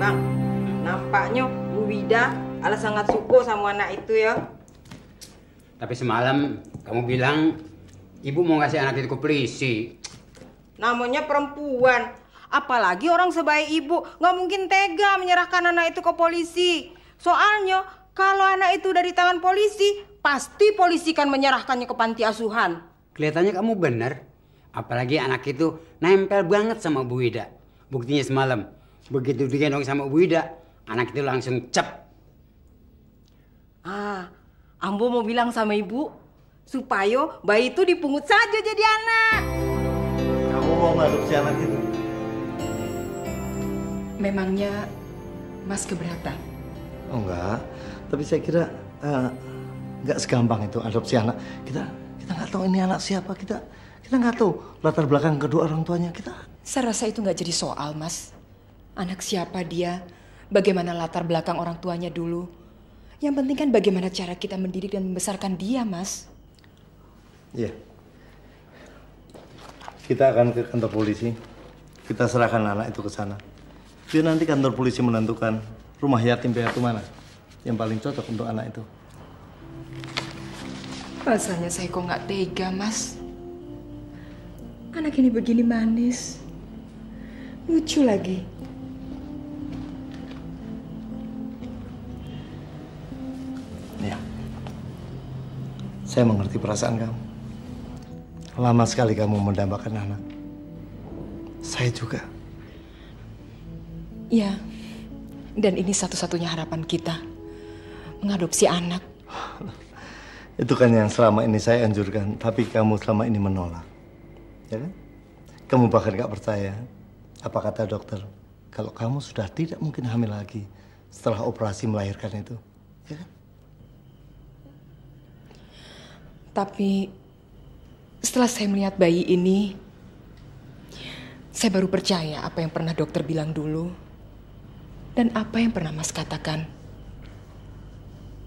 Bang, nampaknya Bu Wida ala sangat suka sama anak itu ya. Tapi semalam kamu bilang ibu mau ngasih anak itu ke polisi. Namanya perempuan. Apalagi orang sebaik ibu nggak mungkin tega menyerahkan anak itu ke polisi. Soalnya kalau anak itu dari tangan polisi, pasti polisi kan menyerahkannya ke panti asuhan. Kelihatannya kamu benar. Apalagi anak itu nempel banget sama Bu Wida. Buktinya semalam, begitu digendong sama Bu Wida, anak itu langsung cep. Ambo mau bilang sama ibu, supaya bayi itu dipungut saja jadi anak. Kamu mau ngadopsi anak itu? Memangnya Mas keberatan? Oh enggak, tapi saya kira nggak segampang itu adopsi anak. Kita nggak tahu ini anak siapa, kita nggak tahu latar belakang kedua orang tuanya kita. Saya rasa itu nggak jadi soal, Mas. Anak siapa dia, bagaimana latar belakang orang tuanya dulu. Yang penting kan bagaimana cara kita mendidik dan membesarkan dia, Mas. Iya. Kita akan ke kantor polisi. Kita serahkan anak itu ke sana. Biar nanti kantor polisi menentukan rumah yatim piatu mana yang paling cocok untuk anak itu. Rasanya saya kok nggak tega, Mas. Anak ini begini manis. Lucu lagi. Ya. Saya mengerti perasaan kamu. Lama sekali kamu mendambakan anak. Saya juga. Ya, dan ini satu-satunya harapan kita. Mengadopsi anak. Itu kan yang selama ini saya anjurkan, tapi kamu selama ini menolak. Ya kan? Kamu bahkan gak percaya. Apa kata dokter? Kalau kamu sudah tidak mungkin hamil lagi setelah operasi melahirkan itu. Ya kan? Tapi setelah saya melihat bayi ini, saya baru percaya apa yang pernah dokter bilang dulu dan apa yang pernah Mas katakan.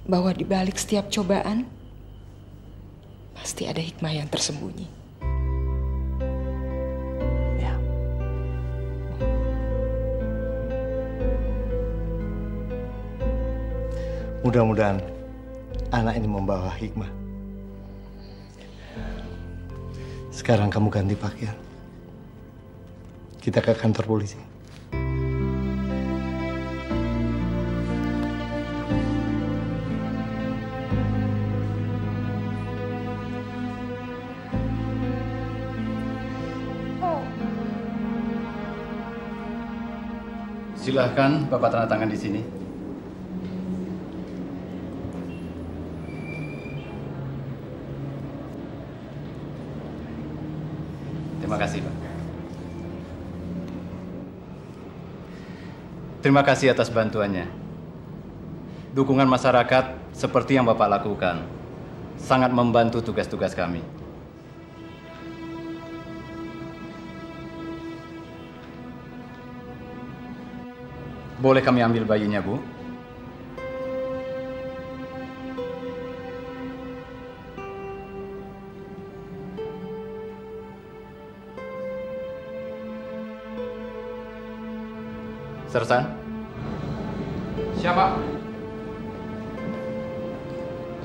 Bahwa di balik setiap cobaan pasti ada hikmah yang tersembunyi. Ya. Mudah-mudahan anak ini membawa hikmah. Sekarang kamu ganti pakaian. Kita ke kantor polisi. Silahkan Bapak tanda tangan di sini. Terima kasih, Pak. Terima kasih atas bantuannya. Dukungan masyarakat seperti yang Bapak lakukan sangat membantu tugas-tugas kami. Boleh kami ambil bayinya, Bu? Sersan? Siapa?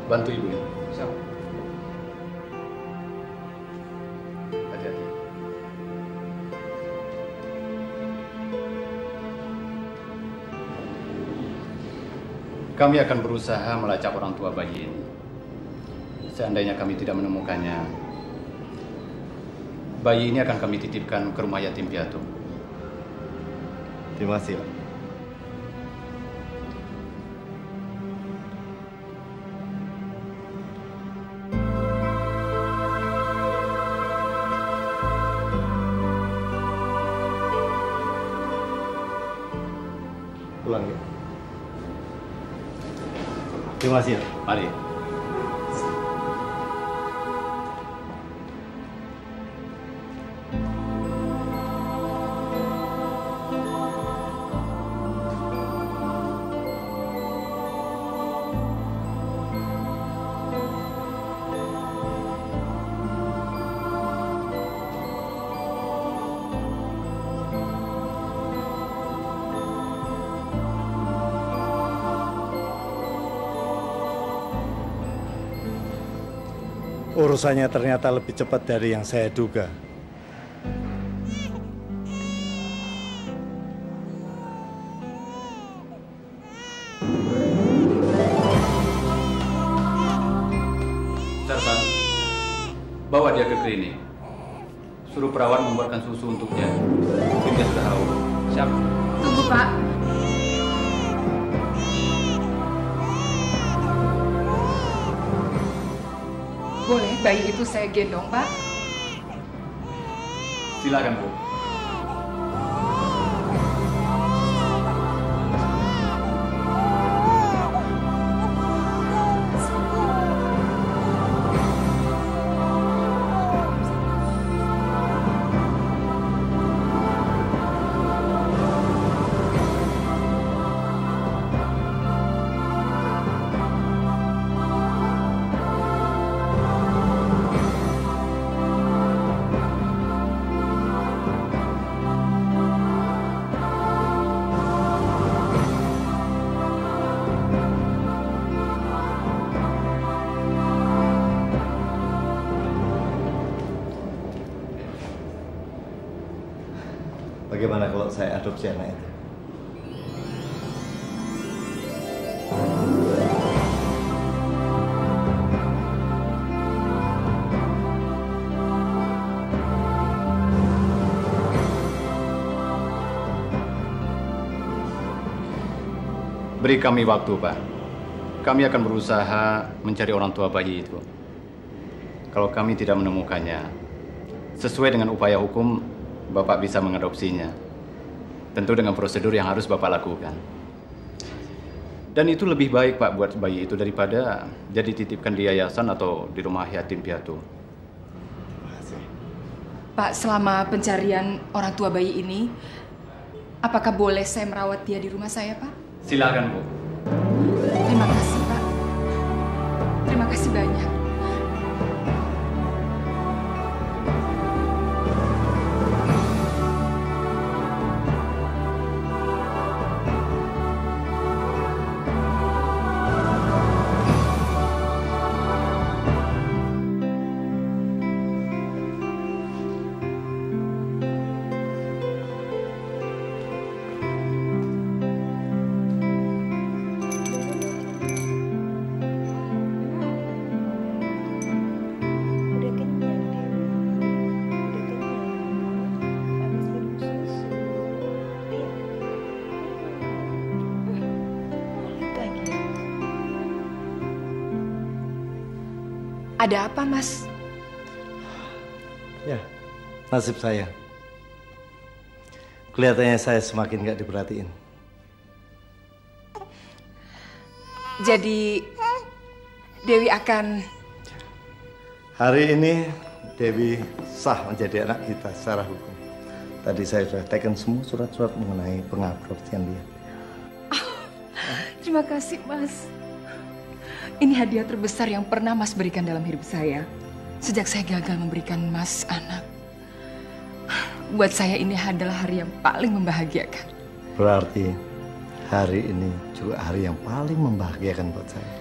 Bantu ibu ini. Siapa? Hati-hati. Kami akan berusaha melacak orang tua bayi ini. Seandainya kami tidak menemukannya, bayi ini akan kami titipkan ke rumah yatim piatu. Terima kasih, Pak. Pulang ya. Terima kasih, Pak. Mari. Urusannya ternyata lebih cepat dari yang saya duga. Sersan, bawa dia ke klinik. Suruh perawat membuatkan susu untuknya. Mungkin dia sudah haus. Siap. Tunggu, Pak. Boleh bayi itu saya gendong, Pak? Silakan, Bu. Bagaimana kalau saya adopsi anak itu? Beri kami waktu, Pak. Kami akan berusaha mencari orang tua bayi itu. Kalau kami tidak menemukannya, sesuai dengan upaya hukum, Bapak bisa mengadopsinya. Tentu dengan prosedur yang harus Bapak lakukan. Dan itu lebih baik, Pak, buat bayi itu daripada jadi titipkan di yayasan atau di rumah yatim piatu. Pak, selama pencarian orang tua bayi ini, apakah boleh saya merawat dia di rumah saya, Pak? Silakan, Bu. Terima kasih, Pak. Terima kasih banyak. Ada apa, Mas? Ya, nasib saya. Kelihatannya saya semakin gak diperhatiin. Jadi, Dewi akan... Hari ini Dewi sah menjadi anak kita secara hukum. Tadi saya sudah tekan semua surat-surat mengenai pengadopsian dia. Terima kasih, Mas. Ini hadiah terbesar yang pernah Mas berikan dalam hidup saya. Sejak saya gagal memberikan Mas anak. Buat saya ini adalah hari yang paling membahagiakan. Berarti hari ini juga hari yang paling membahagiakan buat saya.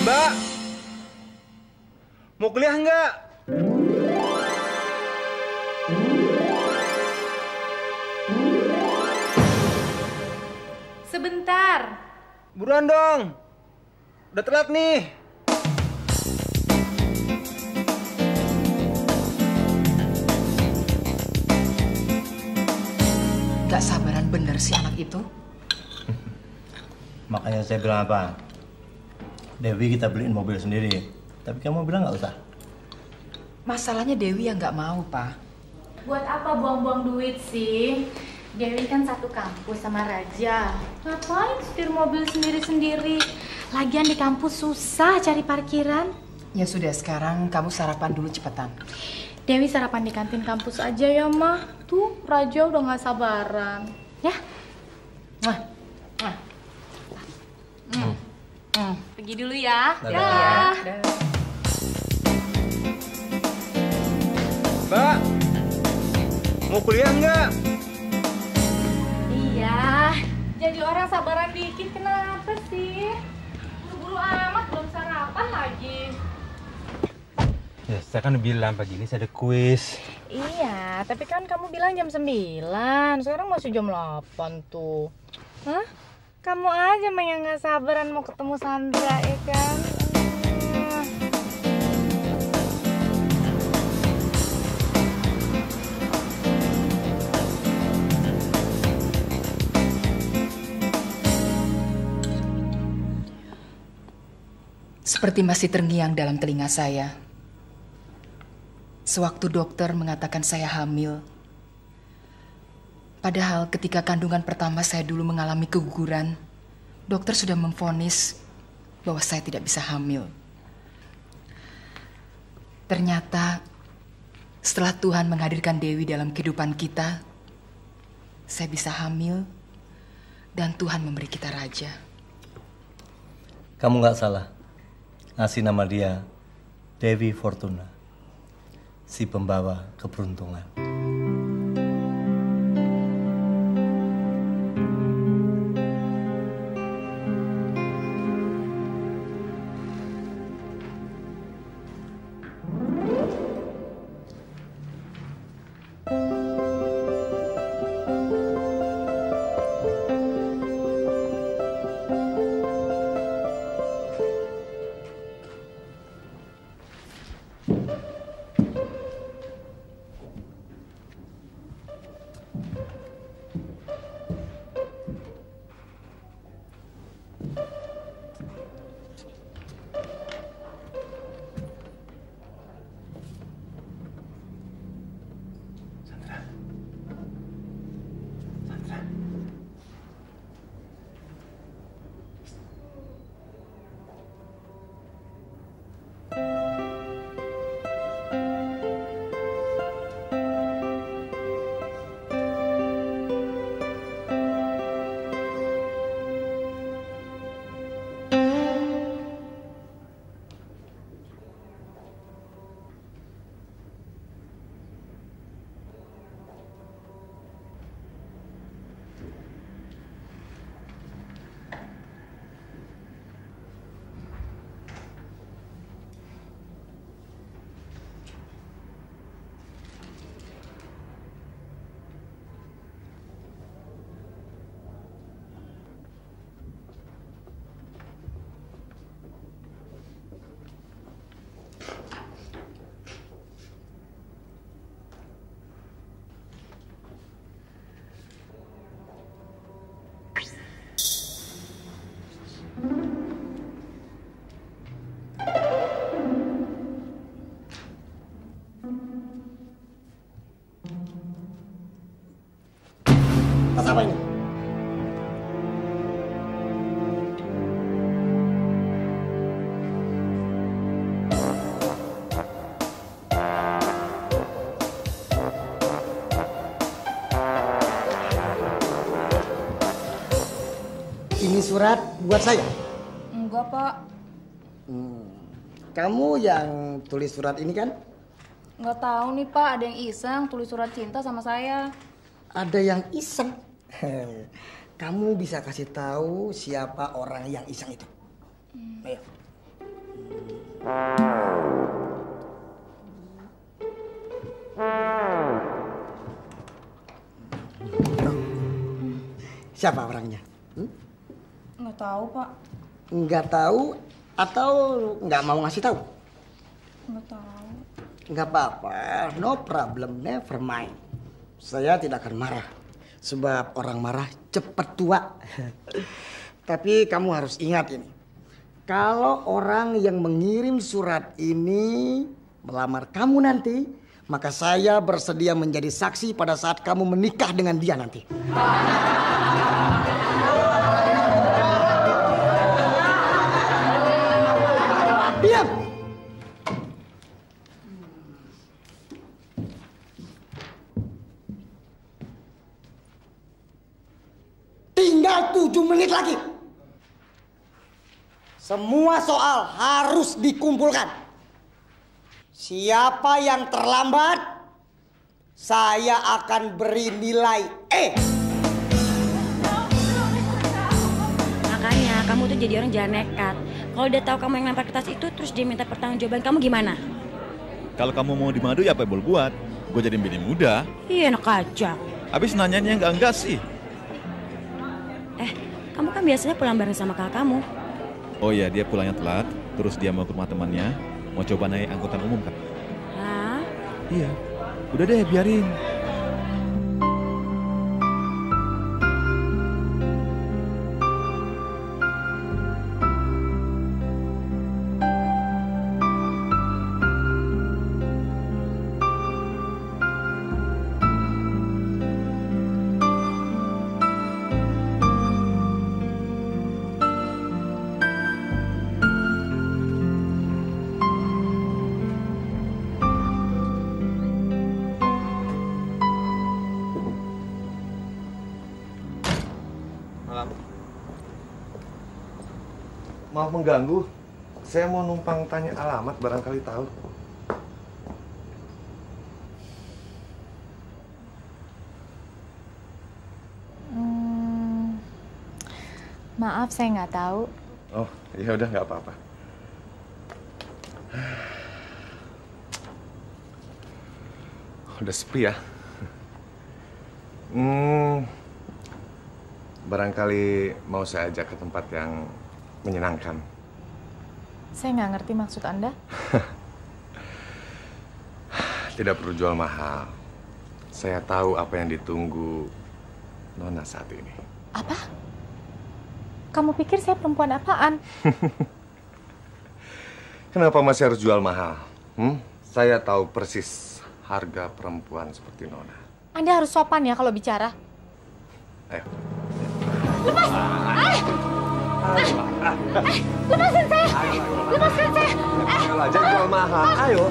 Mbak, mau kuliah nggak? Sebentar. Buruan dong, udah telat nih. Gak sabaran bener sih anak itu. Makanya saya bilang apa? Dewi kita beliin mobil sendiri. Tapi kamu bilang nggak usah. Masalahnya Dewi yang nggak mau, Pak. Buat apa buang-buang duit sih? Dewi kan satu kampus sama Raja. Ngapain setir mobil sendiri-sendiri? Lagian di kampus susah cari parkiran. Ya sudah, sekarang kamu sarapan dulu cepetan. Dewi sarapan di kantin kampus aja ya, Mah. Tuh, Raja udah nggak sabaran. Ya? Pergi dulu ya. Dadah. Dah. Mbak, mau kuliah nggak? Iya, jadi orang sabaran dikit kenapa sih? Buru-buru amat, belum sarapan lagi. Ya, saya kan bilang pagi ini saya ada kuis. Iya, tapi kan kamu bilang jam 9, sekarang masih jam 8 tuh. Hah? Kamu aja mah yang gak sabaran mau ketemu Sandra, ya kan? Seperti masih terngiang dalam telinga saya. Sewaktu dokter mengatakan saya hamil. Padahal ketika kandungan pertama saya dulu mengalami keguguran, dokter sudah memvonis bahwa saya tidak bisa hamil. Ternyata setelah Tuhan menghadirkan Dewi dalam kehidupan kita, saya bisa hamil dan Tuhan memberi kita Raja. Kamu nggak salah. Ngasih nama dia Dewi Fortuna, si pembawa keberuntungan. Tas apa ini? Ini surat buat saya? Enggak, Pak. Kamu yang tulis surat ini kan? Nggak tahu nih, Pak. Ada yang iseng tulis surat cinta sama saya. Ada yang iseng. Kamu bisa kasih tahu siapa orang yang iseng itu? Ayo. Siapa orangnya? Nggak tahu, Pak. Nggak tahu atau nggak mau ngasih tahu? Nggak tahu. Nggak apa-apa, no problem, never mind. Saya tidak akan marah, sebab orang marah cepat tua. Tapi kamu harus ingat ini. Kalau orang yang mengirim surat ini melamar kamu nanti, maka saya bersedia menjadi saksi pada saat kamu menikah dengan dia nanti. Diam! Tinggal 7 menit lagi. Semua soal harus dikumpulkan. Siapa yang terlambat, saya akan beri nilai E. Makanya kamu tuh jadi orang jangan nekat. Kalau dia tahu kamu yang lempar kertas itu, terus dia minta pertanggungjawaban kamu gimana? Kalau kamu mau dimadu ya apa yang boleh buat? Gue jadi bini muda. Iya enak aja. Habis nanyanya enggak sih. Kamu kan biasanya pulang bareng sama kakak kamu. Oh iya, dia pulangnya telat, terus dia mau ke rumah temannya, mau coba naik angkutan umum kan? Hah? Iya, udah deh biarin. Maaf mengganggu. Saya mau numpang tanya alamat, barangkali tahu. Maaf, saya nggak tahu. Oh, ya udah nggak apa-apa. Udah sepi ya. Barangkali mau saya ajak ke tempat yang menyenangkan. Saya nggak ngerti maksud Anda. Tidak perlu jual mahal. Saya tahu apa yang ditunggu Nona saat ini. Apa? Kamu pikir saya perempuan apaan? Kenapa masih harus jual mahal? Saya tahu persis harga perempuan seperti Nona. Anda harus sopan ya kalau bicara. Ayo. Lepas! Lepasin saya! Lepaskan saya! Ayo, jangan jual mahal. Ayo.